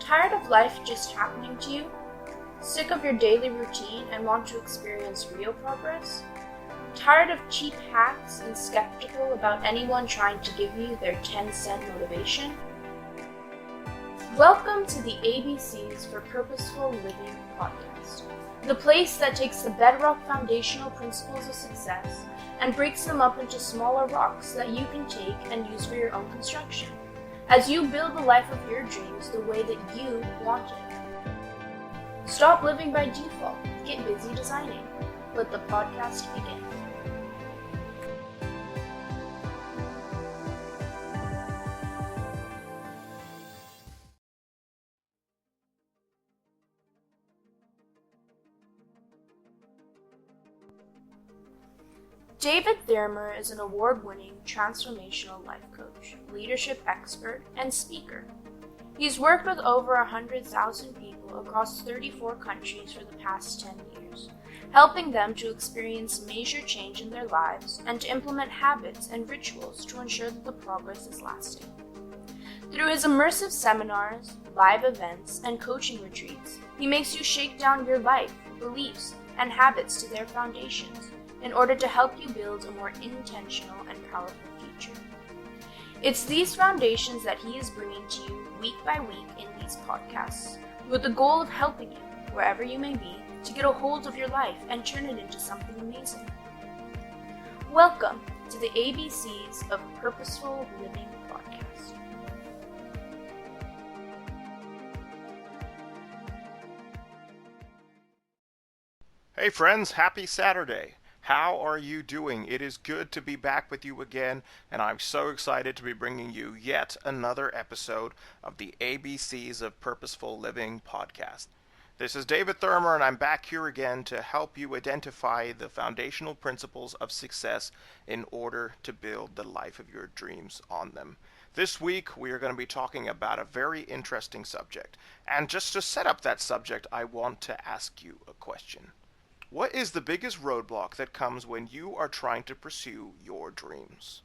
Tired of life just happening to you? Sick of your daily routine and want to experience real progress? Tired of cheap hacks and skeptical about anyone trying to give you their 10-cent motivation? Welcome to the ABCs for Purposeful Living podcast, the place that takes the bedrock foundational principles of success and breaks them up into smaller rocks that you can take and use for your own construction, as you build the life of your dreams the way that you want it. Stop living by default. Get busy designing. Let the podcast begin. David Thurmer is an award-winning transformational life coach, leadership expert, and speaker. He's worked with over 100,000 people across 34 countries for the past 10 years, helping them to experience major change in their lives and to implement habits and rituals to ensure that the progress is lasting. Through his immersive seminars, live events, and coaching retreats, he makes you shake down your life, beliefs, and habits to their foundations in order to help you build a more intentional and powerful future. It's these foundations that he is bringing to you week by week in these podcasts, with the goal of helping you, wherever you may be, to get a hold of your life and turn it into something amazing. Welcome to the ABCs of Purposeful Living podcast. Hey friends, happy Saturday. How are you doing? It is good to be back with you again, and I'm so excited to be bringing you yet another episode of the ABCs of Purposeful Living podcast. This is David Thurmer, and I'm back here again to help you identify the foundational principles of success in order to build the life of your dreams on them. This week, we are going to be talking about a very interesting subject, and just to set up that subject, I want to ask you a question. What is the biggest roadblock that comes when you are trying to pursue your dreams?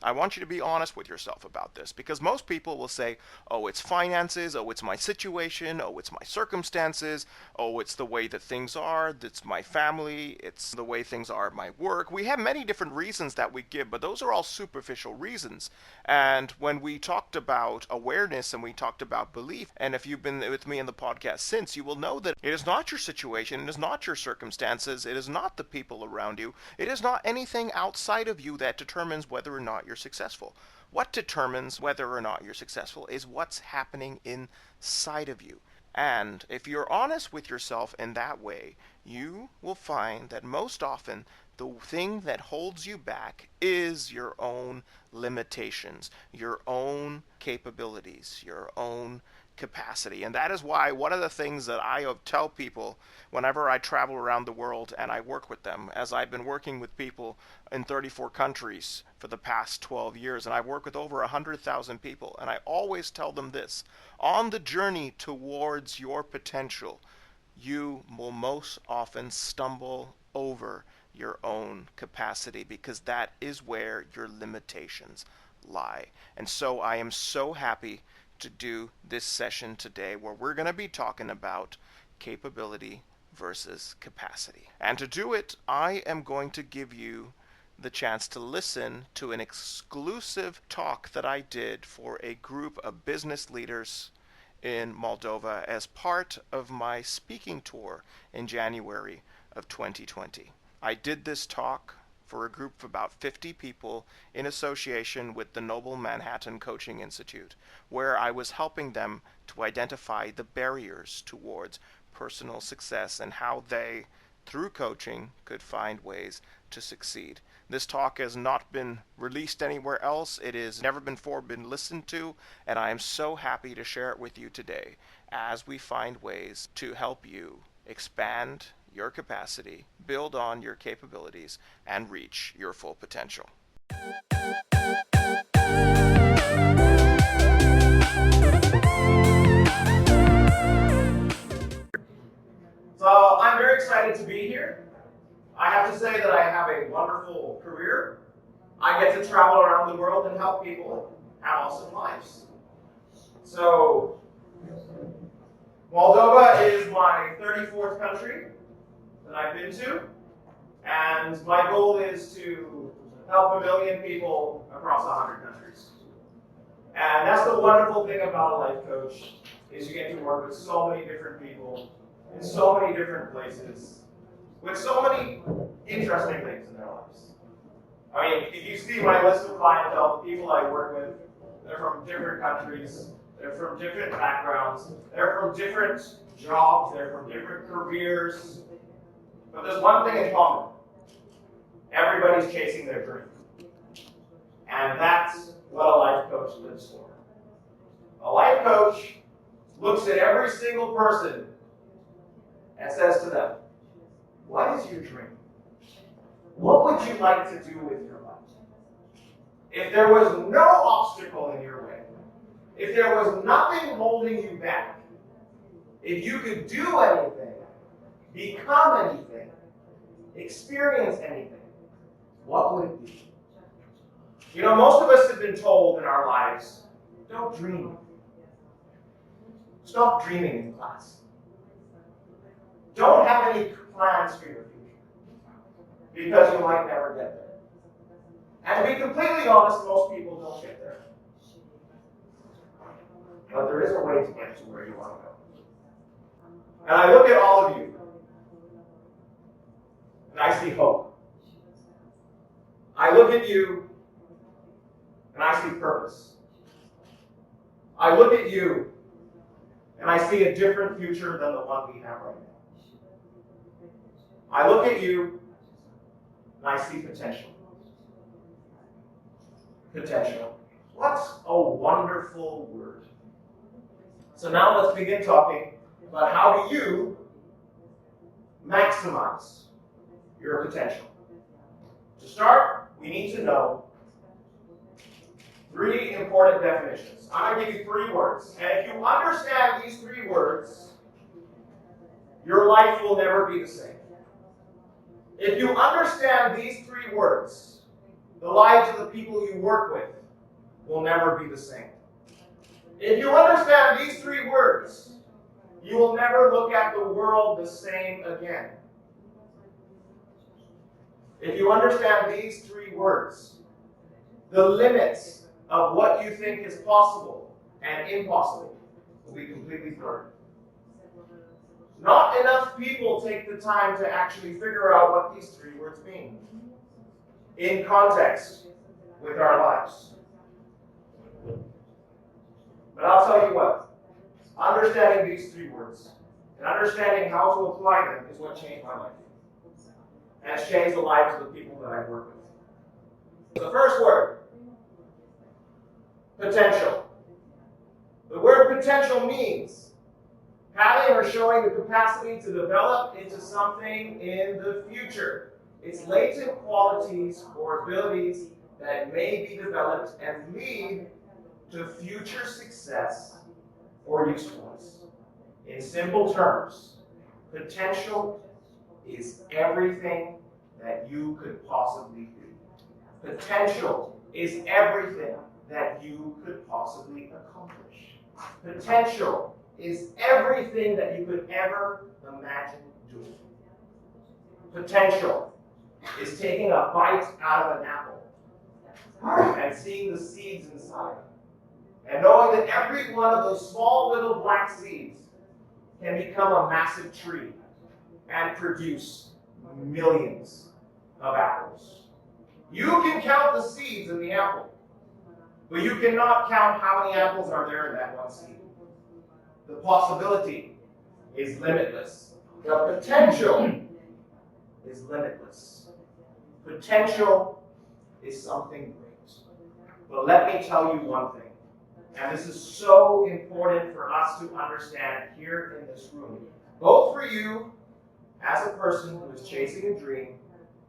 I want you to be honest with yourself about this, because most people will say, oh, it's finances, oh, it's my situation, oh, it's my circumstances, oh, it's the way that things are, it's my family, it's the way things are at my work. We have many different reasons that we give, but those are all superficial reasons. And when we talked about awareness and we talked about belief, and if you've been with me in the podcast since, you will know that it is not your situation, it is not your circumstances, it is not the people around you, it is not anything outside of you that determines whether or not you're successful. What determines whether or not you're successful is what's happening inside of you. And if you're honest with yourself in that way, you will find that most often the thing that holds you back is your own limitations, your own capabilities, your own capacity. And that is why one of the things that I tell people whenever I travel around the world and I work with them, as I've been working with people in 34 countries for the past 12 years, and I work with over 100,000 people, and I always tell them this: on the journey towards your potential, you will most often stumble over your own capacity, because that is where your limitations lie. And so I am so happy to do this session today, where we're going to be talking about capability versus capacity. And to do it, I am going to give you the chance to listen to an exclusive talk that I did for a group of business leaders in Moldova as part of my speaking tour in January of 2020. I did this talk for a group of about 50 people in association with the Nobel Manhattan Institute, where I was helping them to identify the barriers towards personal success and how they, through coaching, could find ways to succeed. This talk has not been released anywhere else. It has never before been listened to, and I am so happy to share it with you today as we find ways to help you expand your capacity, build on your capabilities, and reach your full potential. So I'm very excited to be here. I have to say that I have a wonderful career. I get to travel around the world and help people have awesome lives. So Moldova is my 34th country that I've been to, and my goal is to help 1 million people across 100 countries. And that's the wonderful thing about a life coach, is you get to work with so many different people in so many different places with so many interesting things in their lives. I mean, if you see my list of clientele, the people I work with, they're from different countries, they're from different backgrounds, they're from different jobs, they're from different careers. But there's one thing in common. Everybody's chasing their dream. And that's what a life coach lives for. A life coach looks at every single person and says to them, what is your dream? What would you like to do with your life? If there was no obstacle in your way, if there was nothing holding you back, if you could do anything, become anything, experience anything, what would it be? You know, most of us have been told in our lives, don't dream. Stop dreaming in class. Don't have any plans for your future, because you might never get there. And to be completely honest, most people don't get there. But there is a way to get to where you want to go. And I look at all of you, and I see hope. I look at you, and I see purpose. I look at you, and I see a different future than the one we have right now. I look at you, and I see potential. Potential. What a wonderful word. So now let's begin talking about how do you maximize your potential. To start, we need to know 3 important definitions. I'm going to give you 3 words. And if you understand these 3 words, your life will never be the same. If you understand these 3 words, the lives of the people you work with will never be the same. If you understand these 3 words, you will never look at the world the same again. If you understand these 3 words, the limits of what you think is possible and impossible will be completely blurred. Not enough people take the time to actually figure out what these 3 words mean in context with our lives. But I'll tell you what, understanding these 3 words and understanding how to apply them is what changed my life. And it's changed the lives of the people that I work with. The first word, potential. The word potential means having or showing the capacity to develop into something in the future. It's latent qualities or abilities that may be developed and lead to future success or usefulness. In simple terms, potential is everything that you could possibly do. Potential is everything that you could possibly accomplish. Potential is everything that you could ever imagine doing. Potential is taking a bite out of an apple and seeing the seeds inside, and knowing that every one of those small little black seeds can become a massive tree and produce millions of apples. You can count the seeds in the apple, but you cannot count how many apples are there in that one seed. The possibility is limitless. The potential is limitless. Potential is something great. But let me tell you one thing, and this is so important for us to understand here in this room, both for you as a person who is chasing a dream,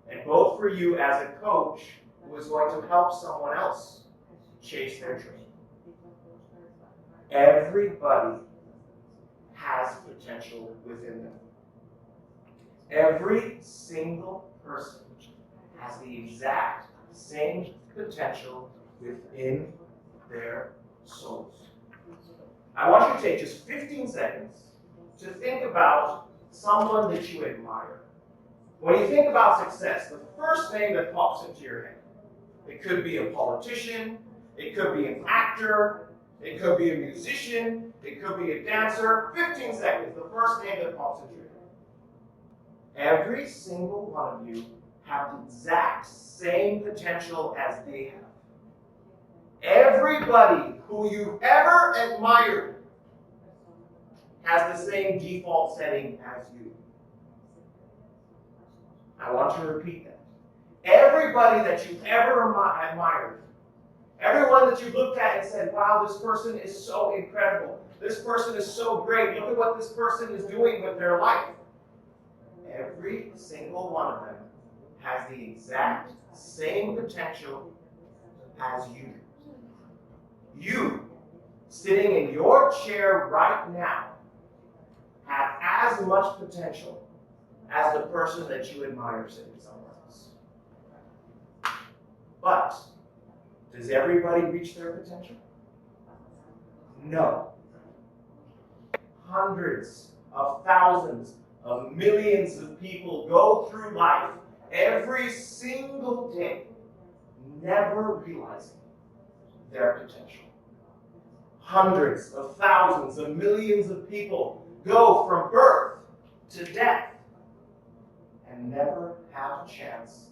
and both for you as a coach who is going to help someone else chase their dream. Everybody has potential within them. Every single person has the exact same potential within their souls. I want you to take just 15 seconds to think about someone that you admire. When you think about success, the first name that pops into your head, it could be a politician, it could be an actor, it could be a musician, it could be a dancer. 15 seconds, the first name that pops into your head. Every single one of you have the exact same potential as they have. Everybody who you've ever admired has the same default setting as you. I want to repeat that. Everybody that you've ever admired, everyone that you've looked at and said, wow, this person is so incredible. This person is so great. Look at what this person is doing with their life. Every single one of them has the exact same potential as you. You, sitting in your chair right now, have as much potential as the person that you admire sitting somewhere else. But, does everybody reach their potential? No. Hundreds of thousands of millions of people go through life every single day, never realizing their potential. Hundreds of thousands of millions of people go from birth to death and never have a chance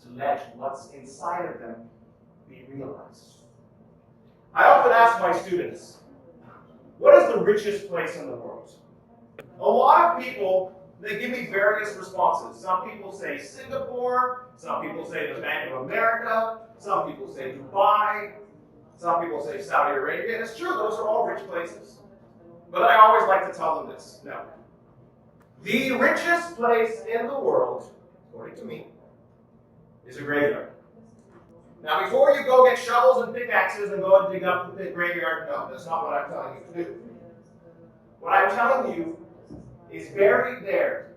to let what's inside of them be realized. I often ask my students, what is the richest place in the world? A lot of people, they give me various responses. Some people say Singapore, some people say the Bank of America, some people say Dubai, some people say Saudi Arabia. And it's true, those are all rich places. But I always like to tell them this. No. The richest place in the world, according to me, is a graveyard. Now, before you go get shovels and pickaxes and go and dig up the graveyard, no, that's not what I'm telling you to do. What I'm telling you is buried there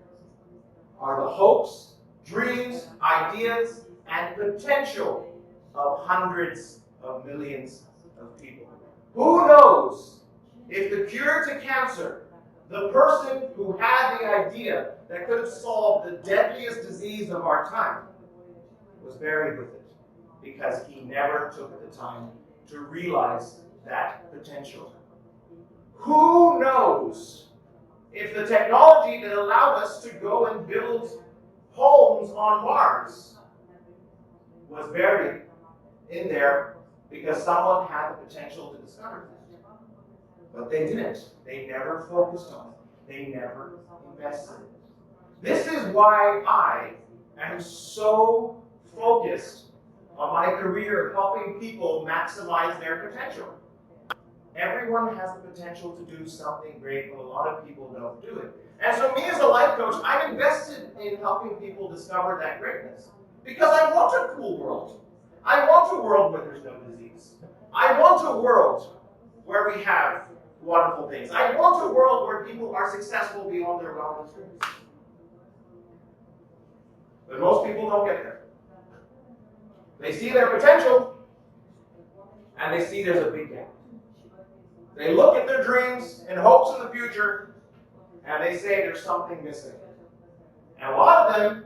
are the hopes, dreams, ideas, and potential of hundreds of millions of people. Who knows if the cure to cancer, the person who had the idea that could have solved the deadliest disease of our time, was buried with it because he never took the time to realize that potential. Who knows if the technology that allowed us to go and build homes on Mars was buried in there because someone had the potential to discover that. But they didn't. They never focused on it. They never invested in it. This is why I am so focused on my career of helping people maximize their potential. Everyone has the potential to do something great, but a lot of people don't do it. And so me as a life coach, I'm invested in helping people discover that greatness. Because I want a cool world. I want a world where there's no disease. I want a world where we have wonderful things. I want a world where people are successful beyond their wildest dreams. But most people don't get there. They see their potential, and they see there's a big gap. They look at their dreams and hopes in the future, and they say there's something missing. And a lot of them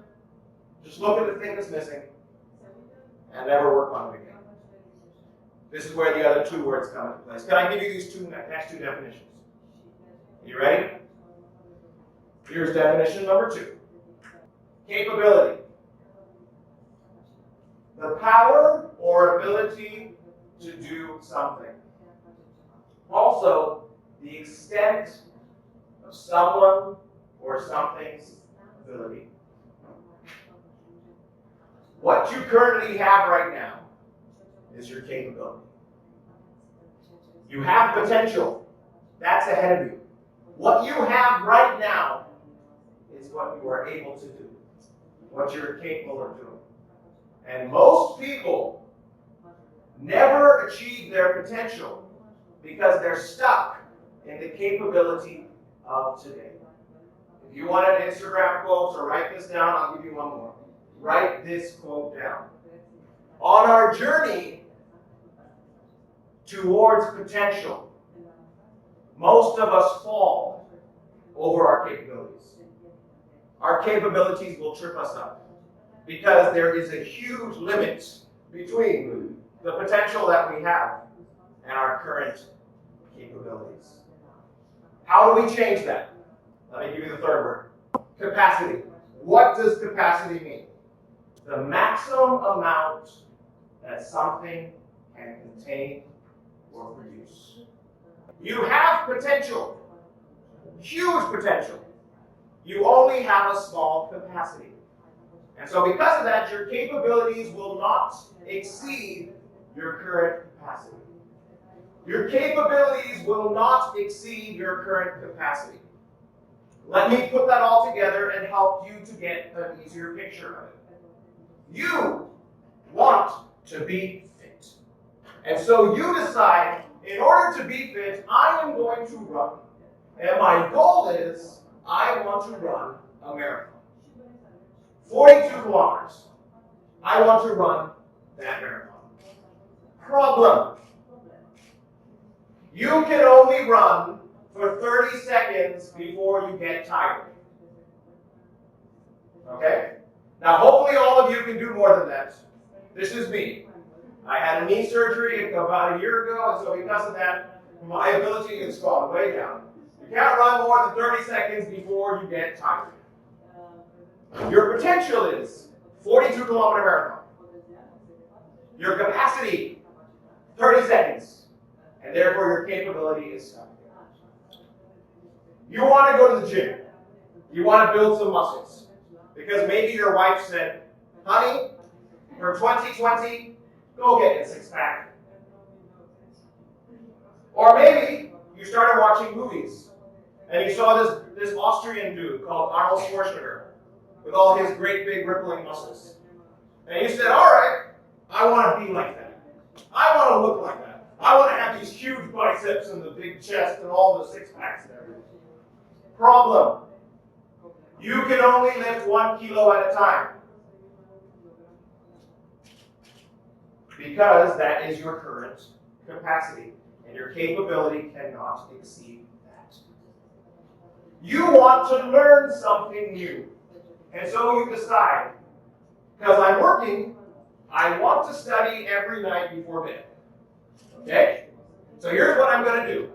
just look at the thing that's missing and never work on it again. This is where the other two words come into place. Can I give you these next two definitions? You ready? Here's definition number 2. Capability. The power or ability to do something. Also, the extent of someone or something's ability. What you currently have right now is your capability. You have potential. That's ahead of you. What you have right now is what you are able to do, what you're capable of doing. And most people never achieve their potential because they're stuck in the capability of today. If you want an Instagram quote, so write this down, I'll give you one more. Write this quote down. On our journey towards potential, most of us fall over our capabilities. Our capabilities will trip us up because there is a huge limit between the potential that we have and our current capabilities. How do we change that? Let me give you the third word. Capacity. What does capacity mean? The maximum amount that something can contain or produce. You have potential, huge potential. You only have a small capacity. And so because of that, your capabilities will not exceed your current capacity. Your capabilities will not exceed your current capacity. Let me put that all together and help you to get an easier picture of it. You want to be fit. And so you decide, in order to be fit, I am going to run. And my goal is, I want to run a marathon. 42 kilometers. I want to run that marathon. Problem. You can only run for 30 seconds before you get tired. Okay? Now, hopefully all of you can do more than that. This is me. I had a knee surgery about a year ago, and so because of that, my ability has gone way down. You can't run more than 30 seconds before you get tired. Your potential is 42-kilometer marathon. Your capacity, 30 seconds. And therefore your capability is something. You want to go to the gym. You want to build some muscles. Because maybe your wife said, honey, for 2020, go get a six-pack. Or maybe you started watching movies and you saw this Austrian dude called Arnold Schwarzenegger with all his great big rippling muscles. And you said, all right, I want to be like that. I want to look like that. I want to have these huge biceps and the big chest and all the six-packs and everything. Problem. You can only lift 1 kilo at a time. Because that is your current capacity. And your capability cannot exceed that. You want to learn something new. And so you decide, because I'm working, I want to study every night before bed. Okay? So here's what I'm going to do.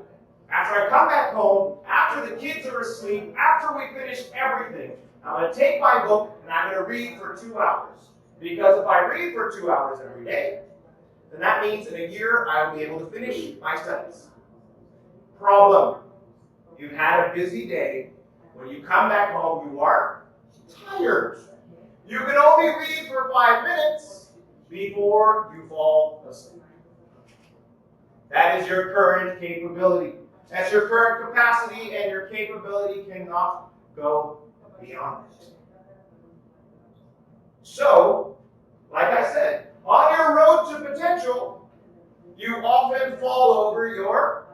After I come back home, after the kids are asleep, after we finish everything, I'm going to take my book and I'm going to read for 2 hours. Because if I read for 2 hours every day, then that means in a year I will be able to finish my studies. Problem. You've had a busy day. When you come back home, you are tired. You can only read for 5 minutes before you fall asleep. That is your current capability. That's your current capacity, and your capability cannot go beyond it. So, like I said, on your road to potential, you often fall over your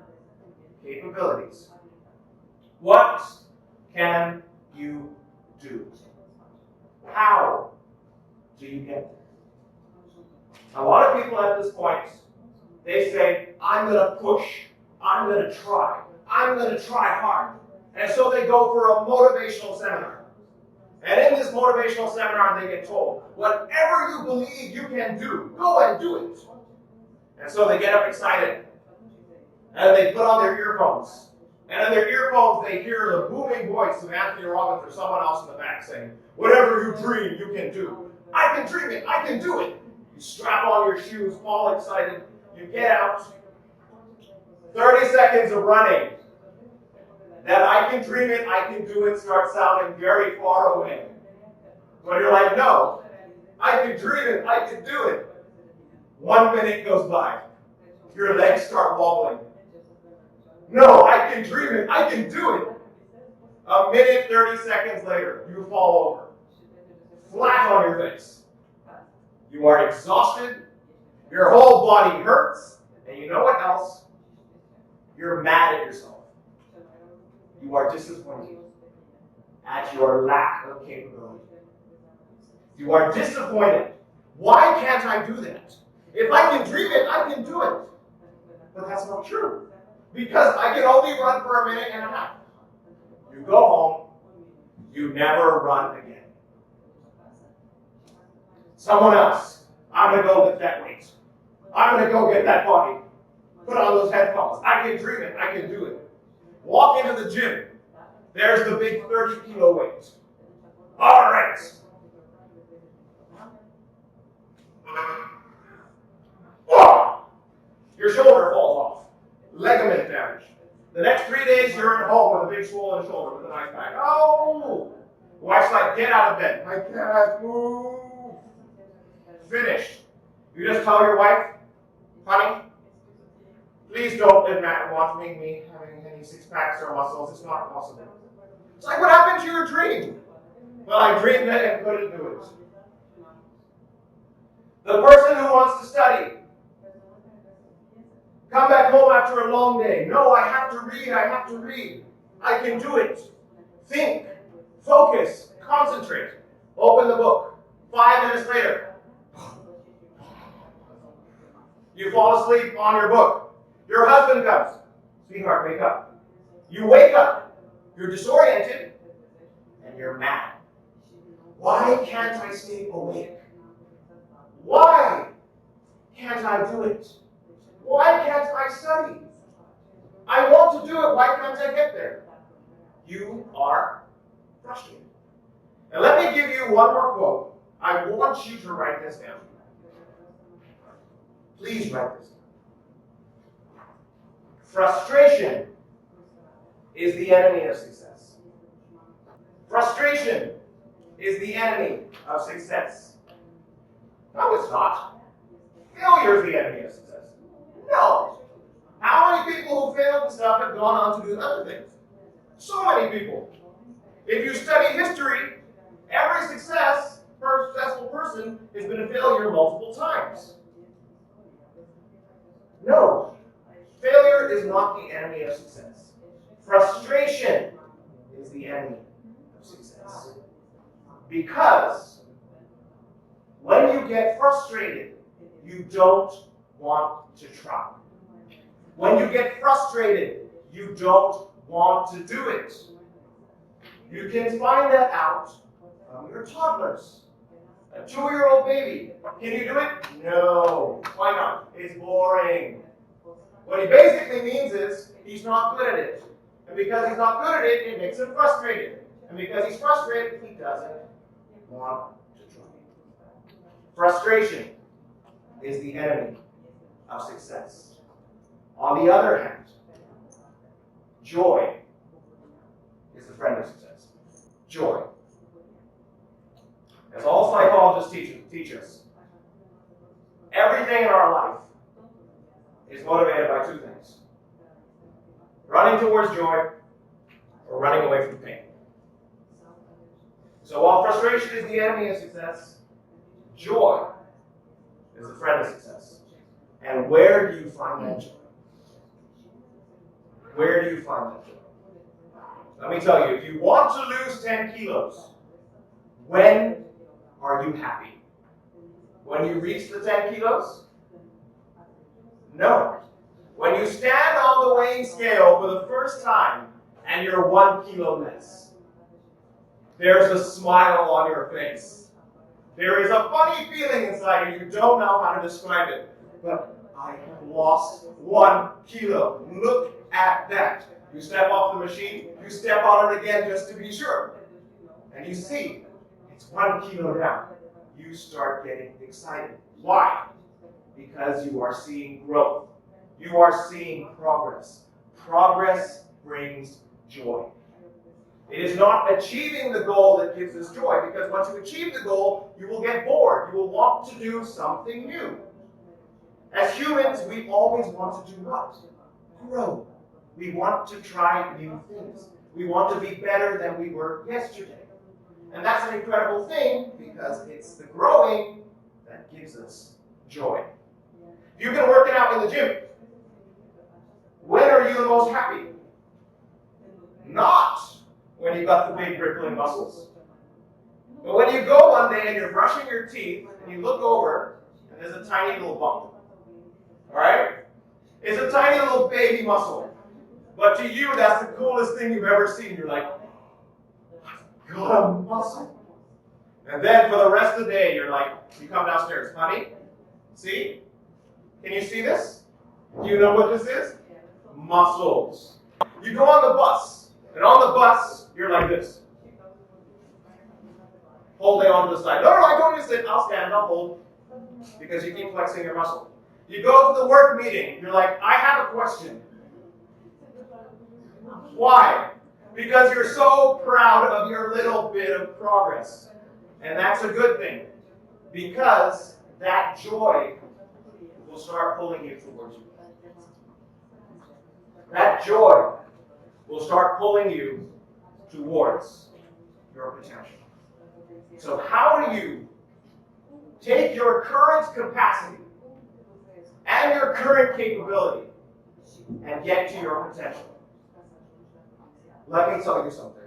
capabilities. What can you do? How do you get there? A lot of people at this point, they say, I'm going to push, I'm going to try, I'm going to try hard. And so they go for a motivational seminar. And in this motivational seminar, they get told, whatever you believe you can do, go and do it. And so they get up excited. And they put on their earphones. And in their earphones, they hear the booming voice of Anthony Robbins or someone else in the back saying, whatever you dream, you can do. I can dream it, I can do it. You strap on your shoes, all excited. You get out. 30 seconds of running. That I can dream it, I can do it starts sounding very far away. But you're like, no, I can dream it, I can do it. 1 minute goes by. Your legs start wobbling. No, I can dream it, I can do it. A minute, 30 seconds later, you fall over. Flat on your face. You are exhausted. Your whole body hurts. And you know what else? You're mad at yourself. You are disappointed at your lack of capability. You are disappointed. Why can't I do that? If I can dream it, I can do it. But that's not true. because I can only run for a minute and a half. You go home, you never run again. Someone else, I'm going to go lift that weight. I'm going to go get that body. Put on those headphones. I can dream it. I can do it. Walk into the gym. There's the big 30-kilo weight. All right. Oh, your shoulder falls off. Ligament damage. The next 3 days, you're at home with a big swollen shoulder with a nice back. Oh! Wife's like, get out of bed. I can't move. Finished. You just tell your wife, honey, please don't watch me having any six-packs or muscles. It's not possible. It's like, what happened to your dream? Well, I dreamed it and couldn't do it. The person who wants to study, come back home after a long day. No, I have to read. I can do it. Think, focus, concentrate. Open the book. 5 minutes later, you fall asleep on your book. Your husband comes. Sweetheart, wake up. You wake up. You're disoriented. And you're mad. Why can't I stay awake? Why can't I do it? Why can't I study? I want to do it. Why can't I get there? You are frustrated. And let me give you one more quote. I want you to write this down. Please write this down. Frustration is the enemy of success. Frustration is the enemy of success. No, it's not. Failure is the enemy of success. No. How many people who failed and stuff have gone on to do other things? So many people. If you study history, every successful person has been a failure multiple times. No. Failure is not the enemy of success. Frustration is the enemy of success. Because when you get frustrated, you don't want to try. When you get frustrated, you don't want to do it. You can find that out from your toddlers. A 2-year-old baby. Can you do it? No. Why not? It's boring. What he basically means is he's not good at it. And because he's not good at it, it makes him frustrated. And because he's frustrated, he doesn't want to try. Frustration is the enemy of success. On the other hand, joy is the friend of success. Joy. As all psychologists teach us, everything in our life is motivated by 2 things. Running towards joy or running away from pain. So while frustration is the enemy of success, joy is the friend of success. And where do you find that joy? Where do you find that joy? Let me tell you, if you want to lose 10 kilos, when are you happy? When you reach the 10 kilos? No. When you stand on the weighing scale for the first time and you're 1 kilo less, there's a smile on your face. There is a funny feeling inside you. You don't know how to describe it. But I have lost 1 kilo. Look at that. You step off the machine, you step on it again just to be sure. And you see, it's 1 kilo down. You start getting excited. Why? Because you are seeing growth. You are seeing progress. Progress brings joy. It is not achieving the goal that gives us joy, because once you achieve the goal, you will get bored. You will want to do something new. As humans, we always want to do what? Grow. We want to try new things. We want to be better than we were yesterday. And that's an incredible thing, because it's the growing that gives us joy. You've been working out in the gym. When are you the most happy? Not when you've got the big rippling muscles. But when you go one day and you're brushing your teeth and you look over and there's a tiny little bump. Alright? It's a tiny little baby muscle. But to you, that's the coolest thing you've ever seen. You're like, I've got a muscle. And then for the rest of the day, you're like, you come downstairs, honey, see? Can you see this? Do you know what this is? Muscles. You go on the bus, and on the bus, you're like this. Holding onto the side. No, I don't need to sit. I'll stand, I'll hold. Because you keep flexing your muscle. You go to the work meeting, you're like, I have a question. Why? Because you're so proud of your little bit of progress. And that's a good thing. Because that joy will start pulling you towards you. That joy will start pulling you towards your potential. So how do you take your current capacity and your current capability and get to your potential? Let me tell you something.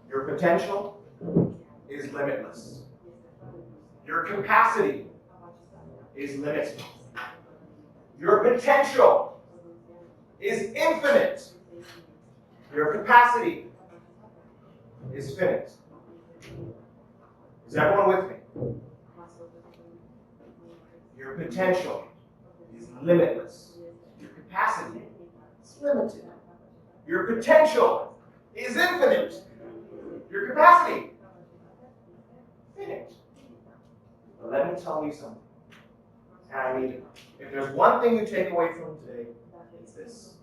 Your potential is limitless. Your capacity is limited. Your potential is infinite. Your capacity is finite. Is everyone with me? Your potential is limitless. Your capacity is limited. Your potential is infinite. Your capacity, finite. But let me tell you something. And I need it. If there's one thing you take away from today, it's this.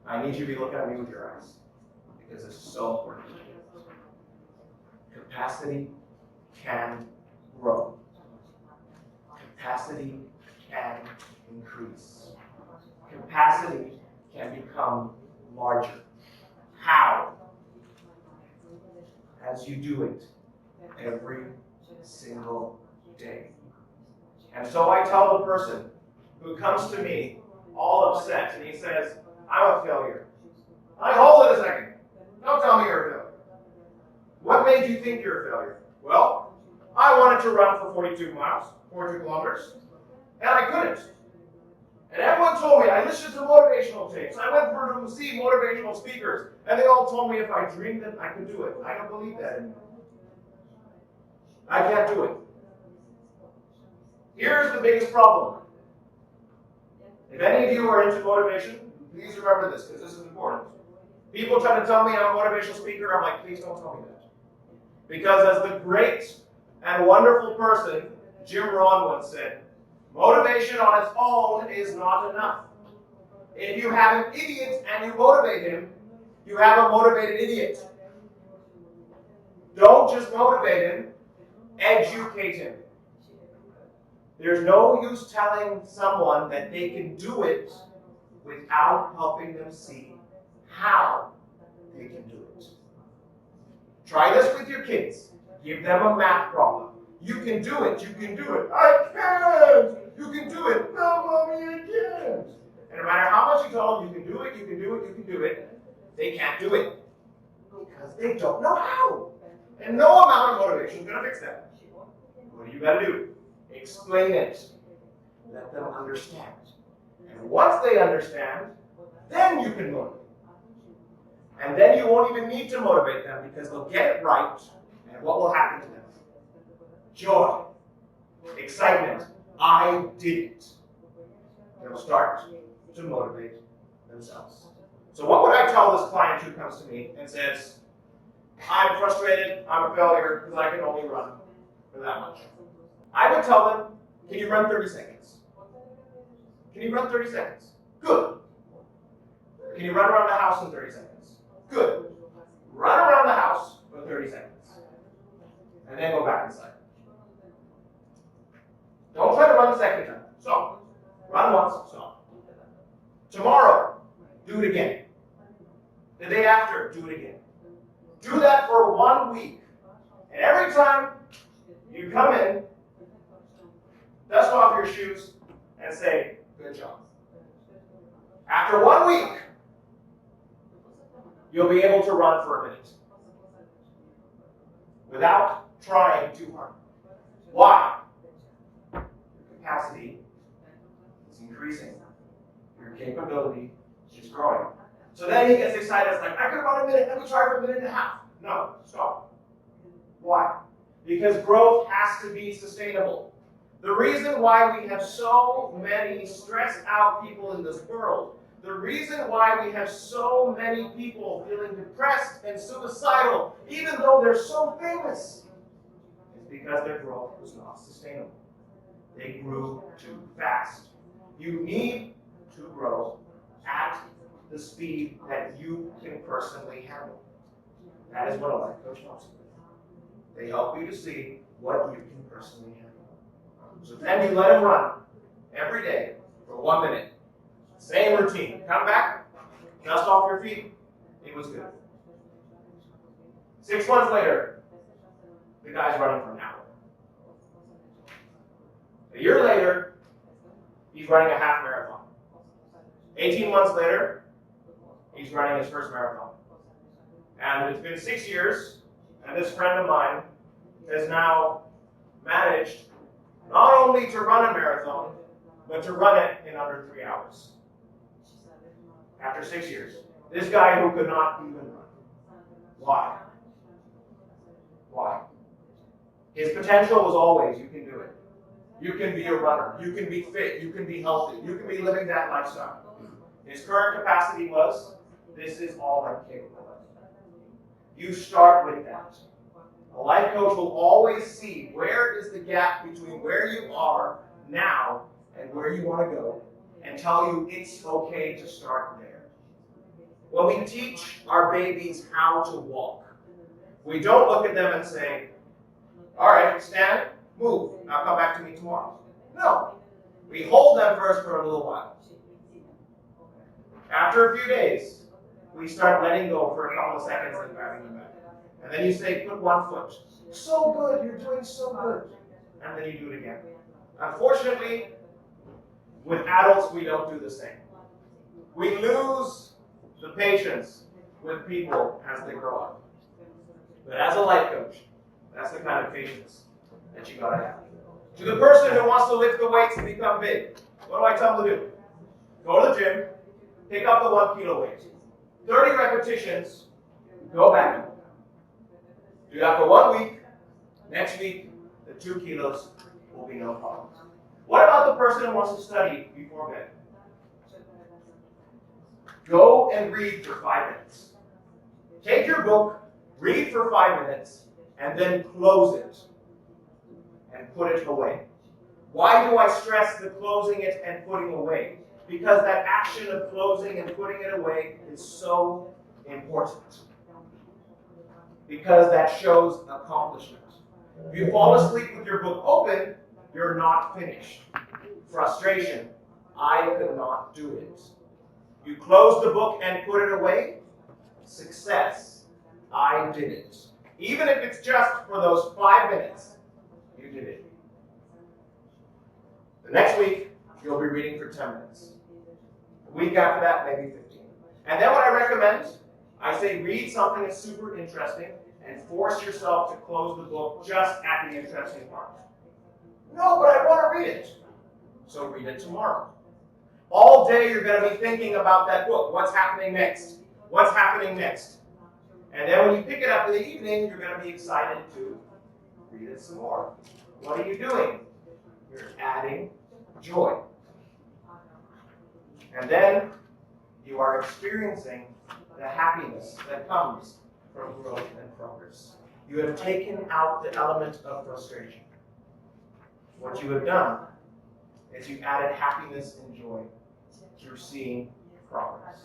I need you to be looking at me with your eyes. Because it's so important. Capacity can grow. Capacity can increase. Capacity can become larger. How? As you do it every single day. And so I tell the person who comes to me all upset and he says, I'm a failure. Hold it a second. Don't tell me you're a failure. What made you think you're a failure? Well, I wanted to run for 42 kilometers, and I couldn't. And everyone told me, I listened to motivational tapes. I went to see motivational speakers, and they all told me if I dreamed it, I could do it. I don't believe that anymore. I can't do it. Here's the biggest problem. If any of you are into motivation, please remember this, because this is important. People try to tell me I'm a motivational speaker. I'm like, please don't tell me that. Because as the great and wonderful person Jim Rohn once said, motivation on its own is not enough. If you have an idiot and you motivate him, you have a motivated idiot. Don't just motivate him, educate him. There's no use telling someone that they can do it without helping them see how they can do it. Try this with your kids. Give them a math problem. You can do it. You can do it. I can't. You can do it. No, mommy, I can't. And no matter how much you tell them you can do it, you can do it, you can do it, they can't do it because they don't know how. And no amount of motivation is going to fix that. What do you got to do? Explain it. Let them understand. And once they understand, then you can motivate. And then you won't even need to motivate them because they'll get it right. And what will happen to them? Joy, excitement. I did it. They'll start to motivate themselves. So what would I tell this client who comes to me and says, I'm frustrated, I'm a failure because I can only run for that much? I would tell them, can you run 30 seconds? Can you run 30 seconds? Good. Can you run around the house in 30 seconds? Good. Run around the house for 30 seconds. And then go back inside. Don't try to run the second time. Stop. Run once, stop. Tomorrow, do it again. The day after, do it again. Do that for 1 week. And every time you come in, dust off your shoes and say, good job. After 1 week, you'll be able to run for a minute without trying too hard. Why? Your capacity increasing. Your capability is growing. So then he gets excited. It's like, I could run a minute. Let me try for a minute and a half. No, stop. Why? Because growth has to be sustainable. The reason why we have so many stressed out people in this world, the reason why we have so many people feeling depressed and suicidal, even though they're so famous, is because their growth was not sustainable. They grew too fast. You need to grow at the speed that you can personally handle. That is what a life coach helps you with. They help you to see what you can personally handle. So then you let them run every day for 1 minute. Same routine. Come back, dust off your feet. It was good. 6 months later, the guy's running for an hour. A year later, he's running a half marathon. 18 months later, he's running his first marathon. And it's been 6 years, and this friend of mine has now managed not only to run a marathon, but to run it in under 3 hours. After 6 years. This guy who could not even run. Why? Why? His potential was always, you can do it. You can be a runner. You can be fit. You can be healthy. You can be living that lifestyle. His current capacity was, this is all I'm capable of. You start with that. A life coach will always see where is the gap between where you are now and where you want to go, and tell you it's okay to start there. When we teach our babies how to walk, we don't look at them and say, all right, stand, move, now come back to me tomorrow. No. We hold them first for a little while. After a few days, we start letting go for a couple of seconds and grabbing them back. And then you say, put one foot. So good, you're doing so good. And then you do it again. Unfortunately, with adults, we don't do the same. We lose the patience with people as they grow up. But as a life coach, that's the kind of patience that you gotta have. To the person who wants to lift the weights and become big, what do I tell them to do? Go to the gym, pick up the 1 kilo weight. 30 repetitions, go back. Do that for 1 week. Next week, the 2 kilos will be no problem. What about the person who wants to study before bed? Go and read for 5 minutes. Take your book, read for 5 minutes, and then close it and put it away. Why do I stress the closing it and putting away? Because that action of closing and putting it away is so important. Because that shows accomplishment. If you fall asleep with your book open, you're not finished. Frustration, I could not do it. You close the book and put it away, success, I did it. Even if it's just for those 5 minutes, you did it. The next week, you'll be reading for 10 minutes. The week after that, maybe 15. And then what I recommend, I say read something that's super interesting and force yourself to close the book just at the interesting part. No, but I want to read it. So read it tomorrow. All day you're going to be thinking about that book. What's happening next? What's happening next? And then when you pick it up in the evening, you're going to be excited to read it some more. What are you doing? You're adding joy. And then you are experiencing the happiness that comes from growth and progress. You have taken out the element of frustration. What you have done is you've added happiness and joy through seeing progress.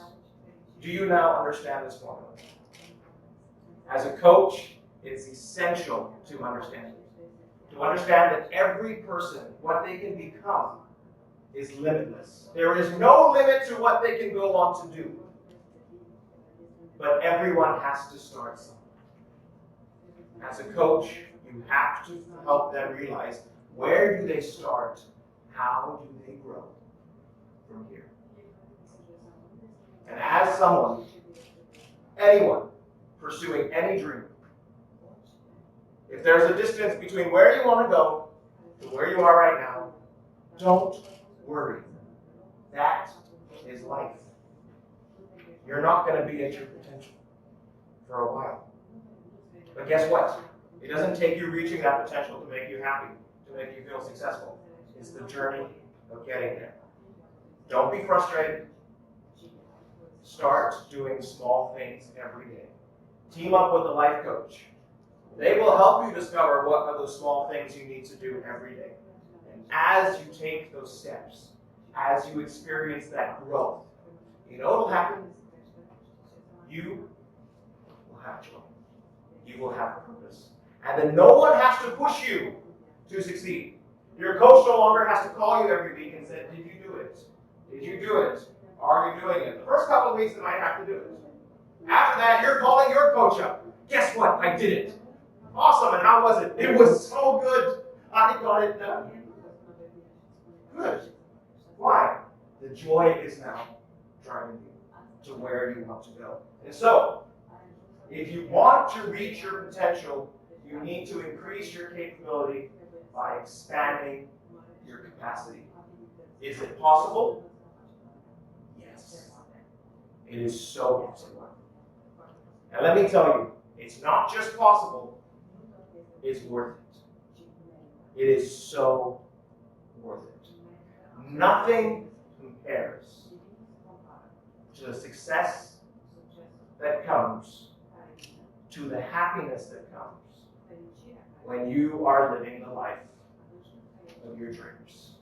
Do you now understand this formula? As a coach, it's essential to understand it. To understand that every person, what they can become, is limitless. There is no limit to what they can go on to do. But everyone has to start somewhere. As a coach, you have to help them realize, where do they start? How do they grow from here? And as someone, anyone, pursuing any dream, if there's a distance between where you want to go to where you are right now, don't worry. That is life. You're not going to be at your potential for a while. But guess what? It doesn't take you reaching that potential to make you happy, to make you feel successful. It's the journey of getting there. Don't be frustrated. Start doing small things every day. Team up with a life coach. They will help you discover what are those small things you need to do every day. And as you take those steps, as you experience that growth, you know what will happen? You will have joy. You will have purpose. And then no one has to push you to succeed. Your coach no longer has to call you every week and say, did you do it? Did you do it? Are you doing it? The first couple of weeks they might have to do it. After that, you're calling your coach up. Guess what? I did it. Awesome. And how was it? It was so good. I got it done. Good. Why? The joy is now driving you to where you want to go. And so, if you want to reach your potential, you need to increase your capability by expanding your capacity. Is it possible? Yes. It is so possible. And let me tell you, it's not just possible, it's worth it. It is so worth it. Nothing compares to the success that comes, to the happiness that comes when you are living the life of your dreams.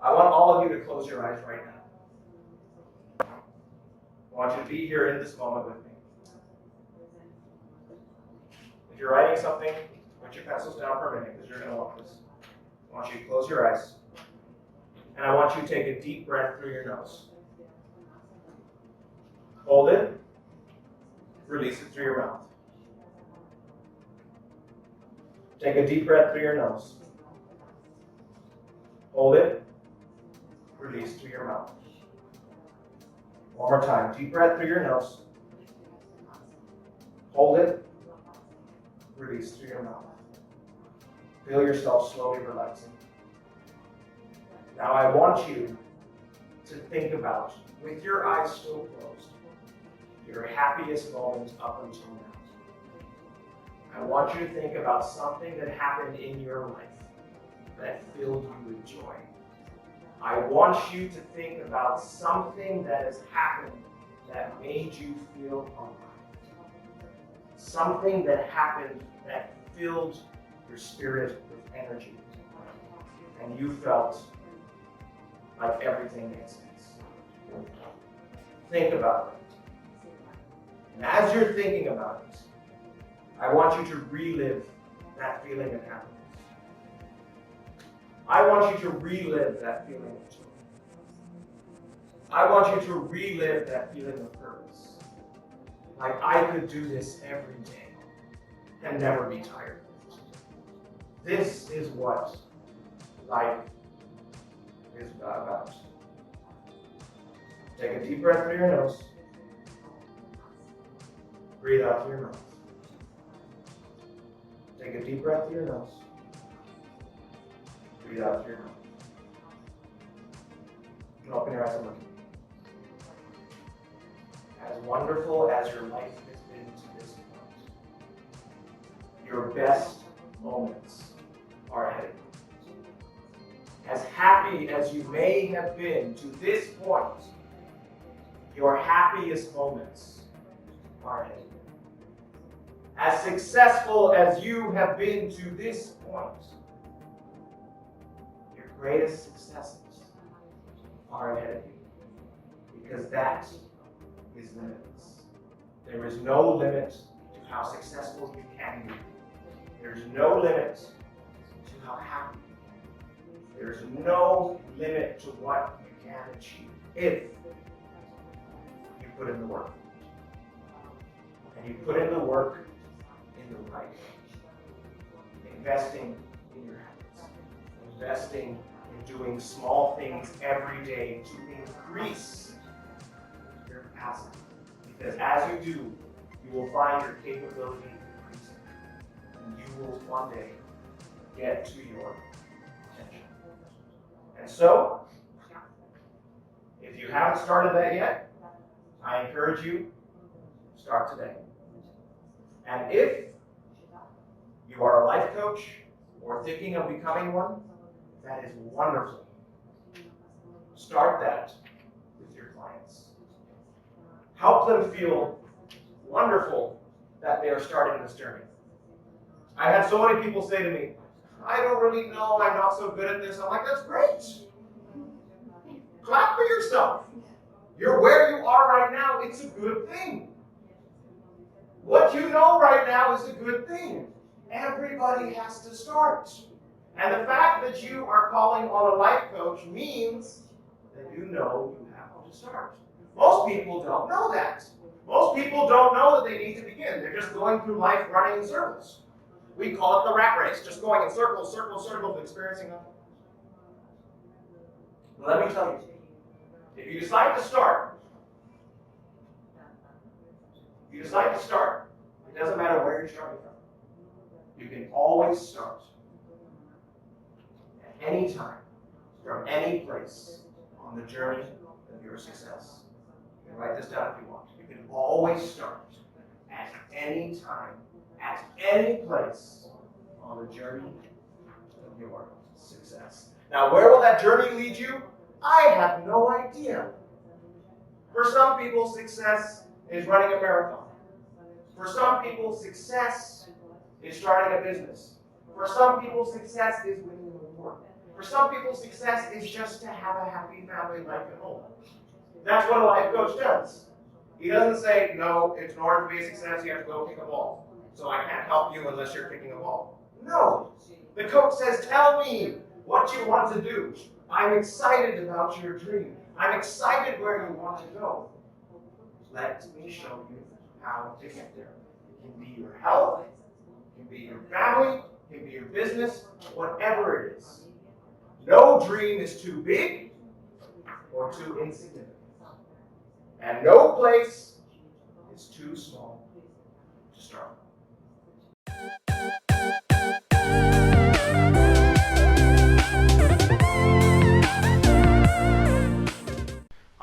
I want all of you to close your eyes right now. I want you to be here in this moment with me. If you're writing something, put your pencils down for a minute because you're going to love this. I want you to close your eyes. And I want you to take a deep breath through your nose. Hold it. Release it through your mouth. Take a deep breath through your nose. Hold it. Release through your mouth. One more time. Deep breath through your nose. Hold it. Release through your mouth. Feel yourself slowly relaxing. Now I want you to think about, with your eyes still closed, your happiest moment up until now. I want you to think about something that happened in your life that filled you with joy. I want you to think about something that has happened that made you feel alive. Something that happened that filled your spirit with energy. And you felt like everything made sense. Think about it. And as you're thinking about it, I want you to relive that feeling of happiness. I want you to relive that feeling of joy. I want you to relive that feeling of purpose. Like I could do this every day and never be tired. This is what life is about. Take a deep breath through your nose. Breathe out through your mouth. Take a deep breath through your nose. Breathe out through your mouth. You can open your eyes and look at me. As wonderful as your life has been to this point, your best moments are ahead of you. As happy as you may have been to this point, your happiest moments are ahead of you. As successful as you have been to this point, your greatest successes are ahead of you. Because that is limitless. There is no limit to how successful you can be. There's no limit to how happy you can be. There's no limit to what you can achieve if you put in the work. And you put in the work in the right way. Investing in your habits. Investing in doing small things every day to increase your capacity. Because as you do, you will find your capability increasing. And you will one day get to your potential. And so, If you haven't started that yet, I encourage you, start today. And if you are a life coach or thinking of becoming one, that is wonderful. Start that with your clients. Help them feel wonderful that they are starting this journey. I had so many people say to me, I don't really know, I'm not so good at this. I'm like, that's great. Clap for yourself. You're where you are right now, it's a good thing. What you know right now is a good thing. Everybody has to start. And the fact that you are calling on a life coach means that you know you have to start. Most people don't know that. Most people don't know that they need to begin. They're just going through life running in circles. We call it the rat race, just going in circles, circles, circles, experiencing nothing. But let me tell you, if you decide to start, it doesn't matter where you're starting from. You can always start at any time, from any place on the journey of your success. You can write this down if you want. You can always start at any time, at any place on the journey of your success. Now, where will that journey lead you? I have no idea. For some people, success is running a marathon. For some people, success is starting a business. For some people, success is winning an award. For some people, success is just to have a happy family life at home. That's what a life coach does. He doesn't say, no, in order to be a success, you have to go kick a ball. So I can't help you unless you're kicking a ball. No. The coach says, tell me what you want to do. I'm excited about your dream. I'm excited where you want to go. Let me show you how to get there. It can be your health, it can be your family, it can be your business, whatever it is. No dream is too big or too insignificant. And no place is too small to start.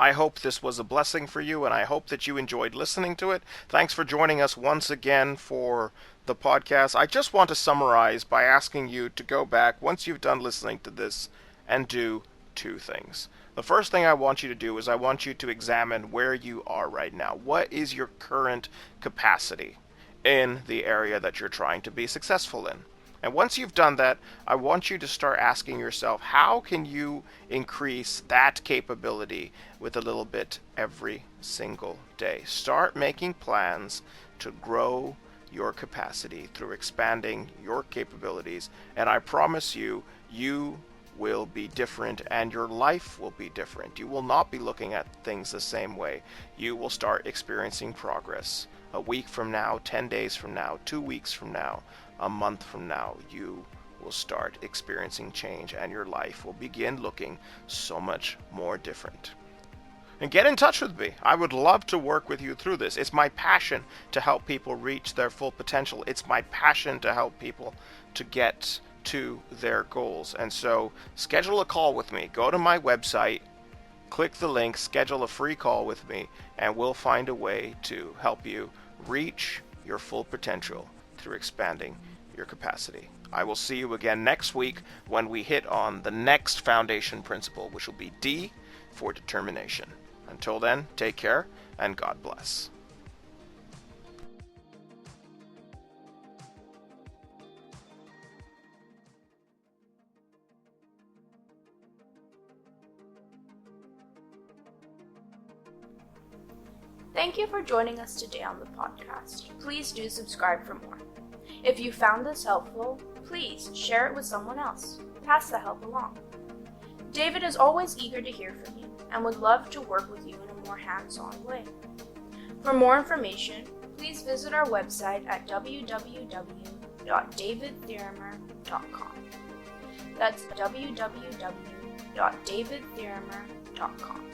I hope this was a blessing for you, and I hope that you enjoyed listening to it. Thanks for joining us once again for the podcast. I just want to summarize by asking you to go back, once you've done listening to this, and do two things. The first thing I want you to do is I want you to examine where you are right now. What is your current capacity in the area that you're trying to be successful in? And once you've done that, I want you to start asking yourself, how can you increase that capability with a little bit every single day? Start making plans to grow your capacity through expanding your capabilities. And I promise you, you will be different and your life will be different. You will not be looking at things the same way. You will start experiencing progress. A week from now, 10 days from now, 2 weeks from now, a month from now, you will start experiencing change and your life will begin looking so much more different. And get in touch with me. I would love to work with you through this. It's my passion to help people reach their full potential. It's my passion to help people to get to their goals. And so schedule a call with me. Go to my website, click the link, schedule a free call with me, and we'll find a way to help you reach your full potential through expanding your capacity. I will see you again next week when we hit on the next foundation principle, which will be D for determination. Until then, take care and God bless. Thank you for joining us today on the podcast. Please do subscribe for more. If you found this helpful, please share it with someone else. Pass the help along. David is always eager to hear from you and would love to work with you in a more hands-on way. For more information, please visit our website at www.davidthirimer.com. That's www.davidthirimer.com.